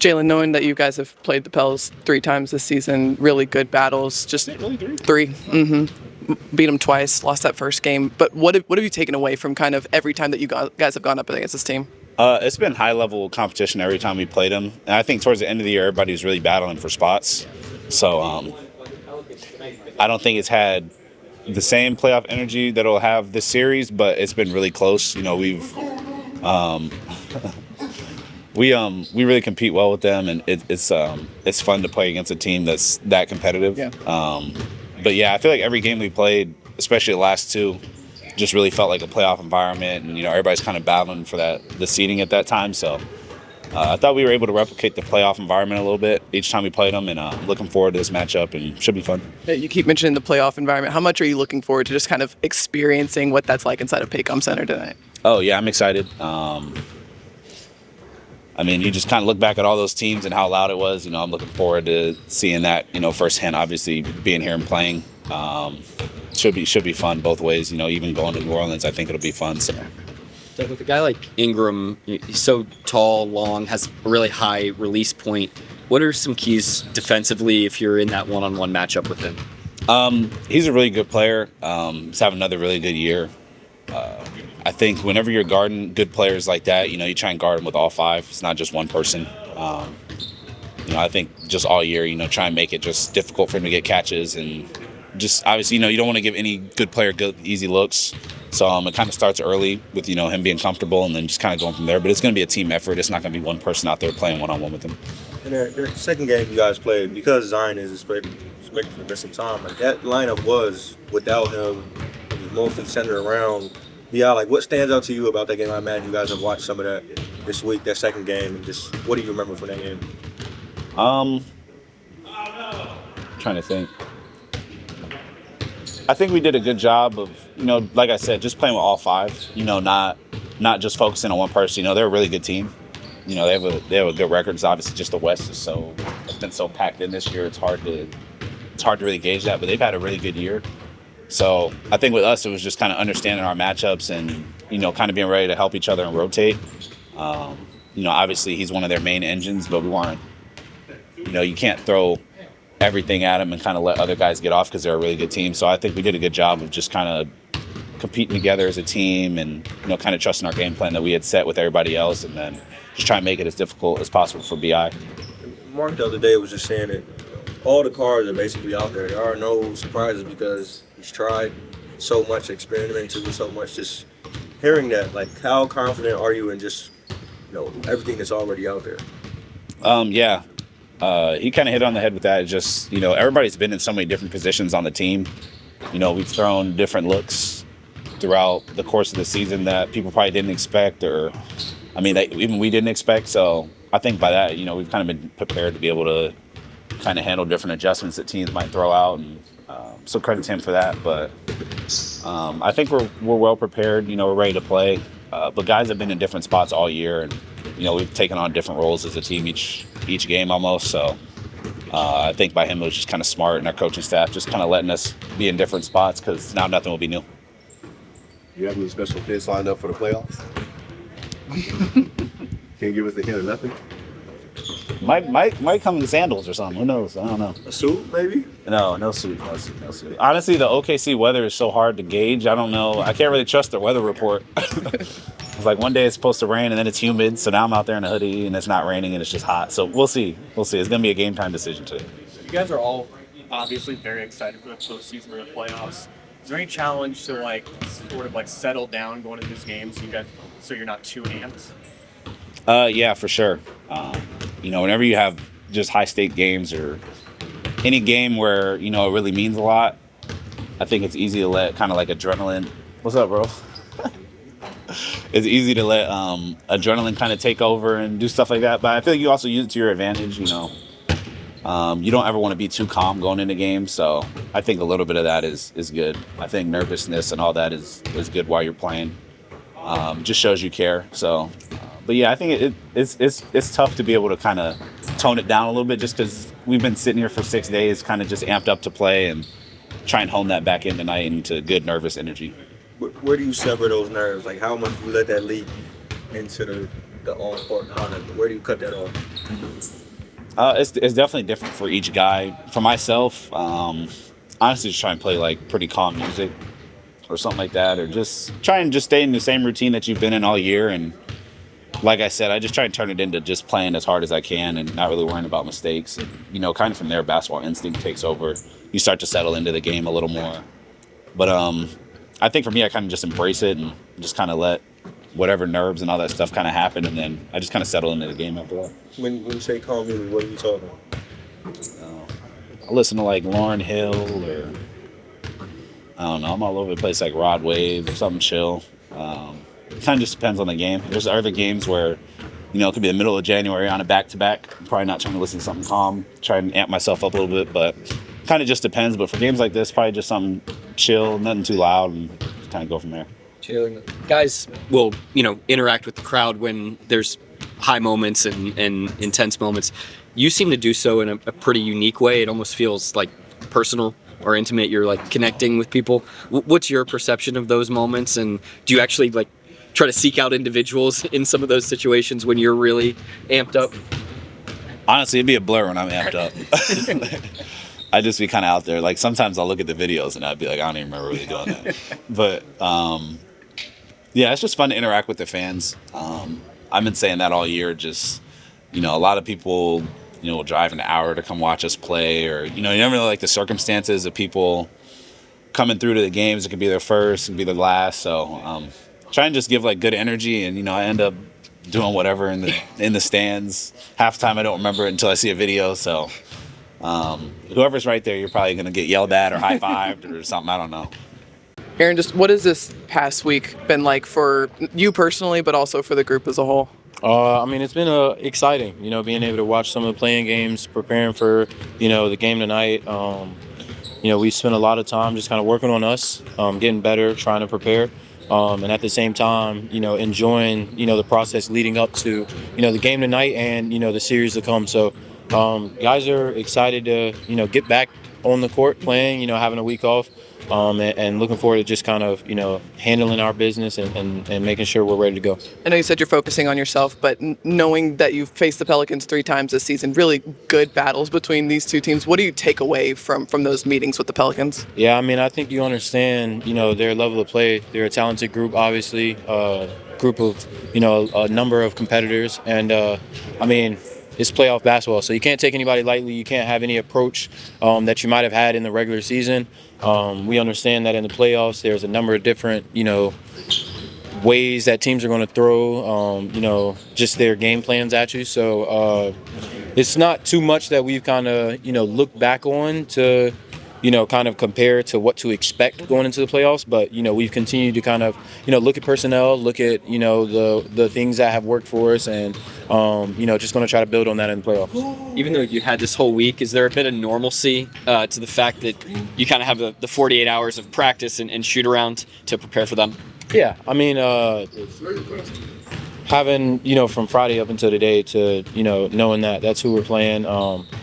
Jalen, knowing that you guys have played the Pels 3 times this season, really good battles, just Really, 3. Beat them twice, lost that first game. But what have you taken away from kind of every time that you guys have gone up against this team? It's been high-level competition every time we played them. And I think towards the end of the year, everybody's really battling for spots. So I don't think it's had the same playoff energy that it'll have this series, but it's been really close. You know, we really compete well with them, and it's fun to play against a team that's that competitive. Yeah. But yeah, I feel like every game we played, especially the last 2, just really felt like a playoff environment, and everybody's kind of battling for the seeding at that time. So I thought we were able to replicate the playoff environment a little bit each time we played them, and looking forward to this matchup, and should be fun. Hey, you keep mentioning the playoff environment. How much are you looking forward to just kind of experiencing what that's like inside of Paycom Center tonight? Oh yeah, I'm excited. I mean, you just kind of look back at all those teams and how loud it was. I'm looking forward to seeing that, firsthand. Obviously, being here and playing should be fun both ways. Even going to New Orleans, I think it'll be fun. So with a guy like Ingram, he's so tall, long, has a really high release point. What are some keys defensively if you're in that one-on-one matchup with him? He's a really good player. He's having another really good year. I think whenever you're guarding good players like that, you try and guard them with all 5. It's not just one person. I think just all year, try and make it just difficult for him to get catches, and just obviously, you don't want to give any good player good easy looks. So it kind of starts early with him being comfortable, and then just kind of going from there. But it's going to be a team effort. It's not going to be one person out there playing one-on-one with him. And the second game you guys played, because Zion is expected to miss some time, like that lineup was without him, it was mostly centered around. Yeah, like what stands out to you about that game? I imagine you guys have watched some of that this week, that second game, and just what do you remember from that game? Trying to think. I think we did a good job of, like I said, just playing with all 5. Not just focusing on one person. They're a really good team. They have a good record. It's obviously just the West it's been so packed in this year. It's hard to really gauge that, but they've had a really good year. So I think with us, it was just kind of understanding our matchups and, kind of being ready to help each other and rotate. Obviously he's one of their main engines, but we want to, you can't throw everything at him and kind of let other guys get off because they're a really good team. So I think we did a good job of just kind of competing together as a team and, kind of trusting our game plan that we had set with everybody else, and then just try and make it as difficult as possible for BI. Mark the other day was just saying that all the cards are basically out there. There are no surprises because he's tried so much, experimented with so much. Just hearing that, like, how confident are you in just, everything that's already out there? Yeah. He kind of hit on the head with that. It's just, everybody's been in so many different positions on the team. We've thrown different looks throughout the course of the season that people probably didn't expect, or, even we didn't expect. So I think by that, we've kind of been prepared to be able to kind of handle different adjustments that teams might throw out, and so credit to him for that. But I think we're well prepared. We're ready to play. But guys have been in different spots all year, and we've taken on different roles as a team each game almost. So I think by him it was just kind of smart, and our coaching staff just kind of letting us be in different spots because now nothing will be new. Do you have any special fits lined up for the playoffs? Can't give us a hint of nothing? Might come in sandals or something. Who knows? I don't know. A suit, maybe? No suit. Honestly, the OKC weather is so hard to gauge. I don't know. I can't really trust their weather report. It's like one day it's supposed to rain and then it's humid. So now I'm out there in a hoodie and it's not raining and it's just hot. So we'll see. It's going to be a game time decision today. You guys are all obviously very excited for the postseason or the playoffs. Is there any challenge to sort of settle down going into this game so you're not too amped? Yeah, for sure. Whenever you have just high-stake games or any game where, it really means a lot, I think it's easy to let kind of like adrenaline. What's up, bro? It's easy to let adrenaline kind of take over and do stuff like that. But I feel like you also use it to your advantage, You don't ever want to be too calm going into games. So I think a little bit of that is good. I think nervousness and all that is good while you're playing. Just shows you care. So. But yeah, I think it's tough to be able to kind of tone it down a little bit just because we've been sitting here for 6 days kind of just amped up to play and try and hone that back in tonight into good nervous energy. Where do you sever those nerves? Like how much do you let that leak into the on-court conduct? Where do you cut that off? It's definitely different for each guy. For myself, honestly, just try and play like pretty calm music or something like that, or just try and just stay in the same routine that you've been in all year. And like I said, I just try and turn it into just playing as hard as I can and not really worrying about mistakes. And, kind of from there, basketball instinct takes over. You start to settle into the game a little more. But I think for me, I kind of just embrace it and just kind of let whatever nerves and all that stuff kind of happen, and then I just kind of settle into the game after that. When you say calm music, what are you talking about? I listen to like Lauryn Hill, or I don't know, I'm all over the place, like Rod Wave or something chill. It kind of just depends on the game. There's other games where, it could be the middle of January on a back-to-back. I'm probably not trying to listen to something calm, try and amp myself up a little bit, but kind of just depends. But for games like this, probably just something chill, nothing too loud, and just kind of go from there. Guys will, interact with the crowd when there's high moments and intense moments. You seem to do so in a pretty unique way. It almost feels like personal or intimate. You're like connecting with people. What's your perception of those moments? And do you actually like try to seek out individuals in some of those situations when you're really amped up? Honestly, it'd be a blur when I'm amped up. I'd just be kind of out there. Like sometimes I'll look at the videos and I'd be like, I don't even remember really doing that. But yeah, it's just fun to interact with the fans. I've been saying that all year. Just, a lot of people, will drive an hour to come watch us play, or, you never know like the circumstances of people coming through to the games. It could be their first, it could be their last. So try and just give like good energy, and, I end up doing whatever in the stands. Half the time I don't remember it until I see a video. So whoever's right there, you're probably going to get yelled at or high-fived or something. I don't know. Aaron, just what has this past week been like for you personally, but also for the group as a whole? It's been exciting, being able to watch some of the playing games, preparing for, the game tonight. We spent a lot of time just kind of working on us, getting better, trying to prepare. And at the same time, enjoying, the process leading up to, the game tonight and, the series to come. So guys are excited to, get back on the court playing, having a week off. And looking forward to just kind of, handling our business and making sure we're ready to go. I know you said you're focusing on yourself, but knowing that you've faced the Pelicans 3 times this season, really good battles between these two teams, what do you take away from those meetings with the Pelicans? Yeah, I think you understand, their level of play. They're a talented group, obviously, group of, a number of competitors. And, it's playoff basketball, so you can't take anybody lightly. You can't have any approach that you might have had in the regular season. We understand that in the playoffs, there's a number of different, ways that teams are going to throw, just their game plans at you. So it's not too much that we've kind of, looked back on to, kind of compare to what to expect going into the playoffs. But, we've continued to kind of, look at personnel, look at, the things that have worked for us, and, just going to try to build on that in the playoffs. Even though you had this whole week, is there a bit of normalcy to the fact that you kind of have the 48 hours of practice and shoot around to prepare for them? Yeah, having, from Friday up until today to, knowing that that's who we're playing,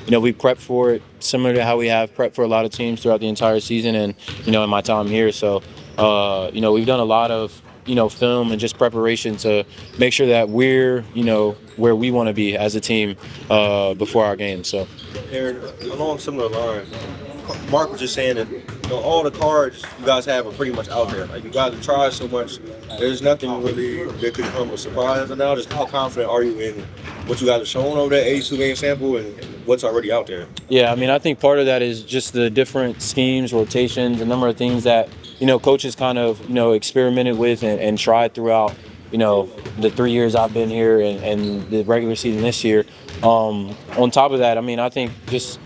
we prep for it similar to how we have prepped for a lot of teams throughout the entire season and, in my time here. So, we've done a lot of, film and just preparation to make sure that we're, where we want to be as a team before our game. So, Aaron, along similar lines, Mark was just saying that all the cards you guys have are pretty much out there. Like, you guys have tried so much, there's nothing really that could come a surprise. And now, just how confident are you in what you guys have shown over that 82-game sample and what's already out there? Yeah, I think part of that is just the different schemes, rotations, a number of things that coaches kind of experimented with and tried throughout the 3 years I've been here and the regular season this year. On top of that, I think just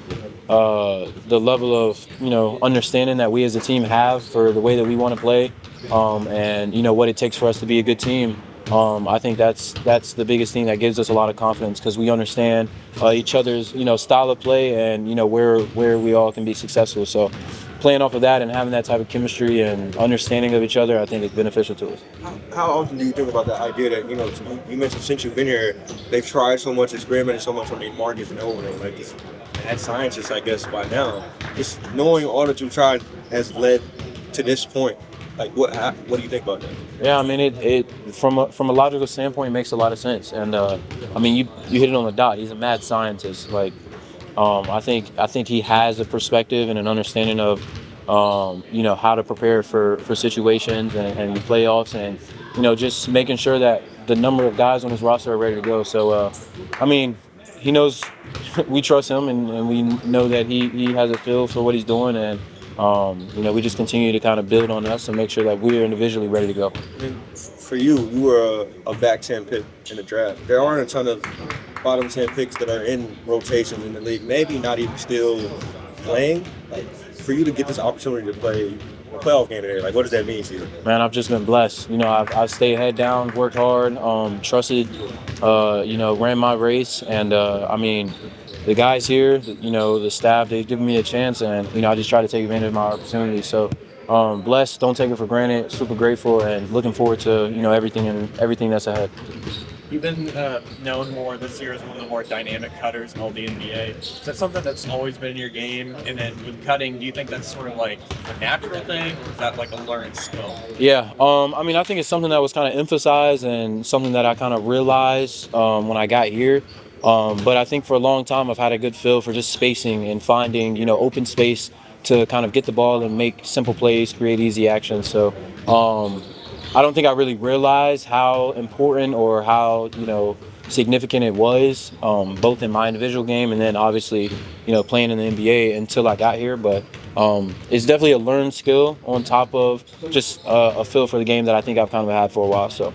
the level of understanding that we as a team have for the way that we want to play, and what it takes for us to be a good team. I think that's the biggest thing that gives us a lot of confidence, because we understand each other's style of play and where we all can be successful. So playing off of that and having that type of chemistry and understanding of each other, I think is beneficial to us. How often do you think about the idea that, you mentioned since you've been here, they've tried so much, experimented so much on the markets and over there, like this, mad scientists, I guess, by now. Just knowing all that you've tried has led to this point. Like, what do you think about that? Yeah, I mean, it from a logical standpoint, it makes a lot of sense. And I mean, you hit it on the dot. He's a mad scientist. Like, I think he has a perspective and an understanding of, how to prepare for situations and the playoffs, and just making sure that the number of guys on his roster are ready to go. So, I mean, he knows we trust him, and we know that he has a feel for what he's doing, and we just continue to kind of build on us and make sure that we're individually ready to go. And for you, you were a back 10 pick in the draft. There aren't a ton of bottom 10 picks that are in rotations in the league, maybe not even still playing. Like, for you to get this opportunity to play a playoff game today, like, what does that mean to you? Man, I've just been blessed. I've stayed head down, worked hard, trusted, ran my race. And, I mean, the guys here, the staff, they've given me a chance. And, I just try to take advantage of my opportunity. So, blessed, don't take it for granted, super grateful, and looking forward to, everything that's ahead. You've been known more this year as one of the more dynamic cutters in all the NBA. Is that something that's always been in your game? And then with cutting, do you think that's sort of like a natural thing, or is that like a learned skill? Yeah, I mean, I think it's something that was kind of emphasized and something that I kind of realized when I got here. But I think for a long time, I've had a good feel for just spacing and finding, open space to kind of get the ball and make simple plays, create easy action. So I don't think I really realized how important or how, significant it was, both in my individual game and then obviously, playing in the NBA until I got here. But it's definitely a learned skill on top of just a feel for the game that I think I've kind of had for a while. So.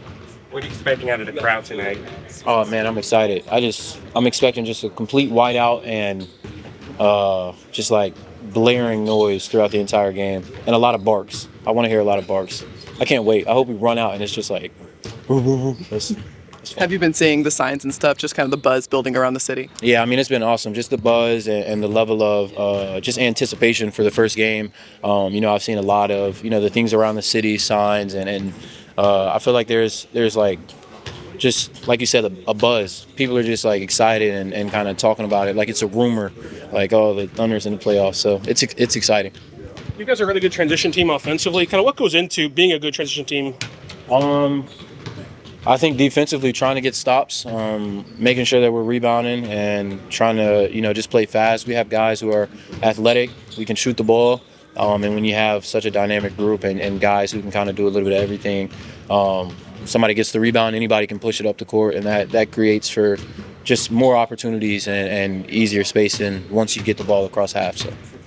What are you expecting out of the crowd tonight? Oh man, I'm excited. I'm expecting just a complete whiteout and just like blaring noise throughout the entire game and a lot of barks. I want to hear a lot of barks. I can't wait. I hope we run out and it's just like. That's fun. Have you been seeing the signs and stuff, just kind of the buzz building around the city? Yeah, I mean, it's been awesome. Just the buzz and the level of just anticipation for the first game. I've seen a lot of, the things around the city, signs, and I feel like there's like, just like you said, a buzz. People are just like excited and kind of talking about it like it's a rumor, like, oh, the Thunder's in the playoffs. So it's exciting. You guys are a really good transition team offensively. Kind of what goes into being a good transition team? I think defensively, trying to get stops, making sure that we're rebounding and trying to, just play fast. We have guys who are athletic. We can shoot the ball. And when you have such a dynamic group and guys who can kind of do a little bit of everything, somebody gets the rebound, anybody can push it up the court, and that creates for just more opportunities and easier spacing once you get the ball across half. So.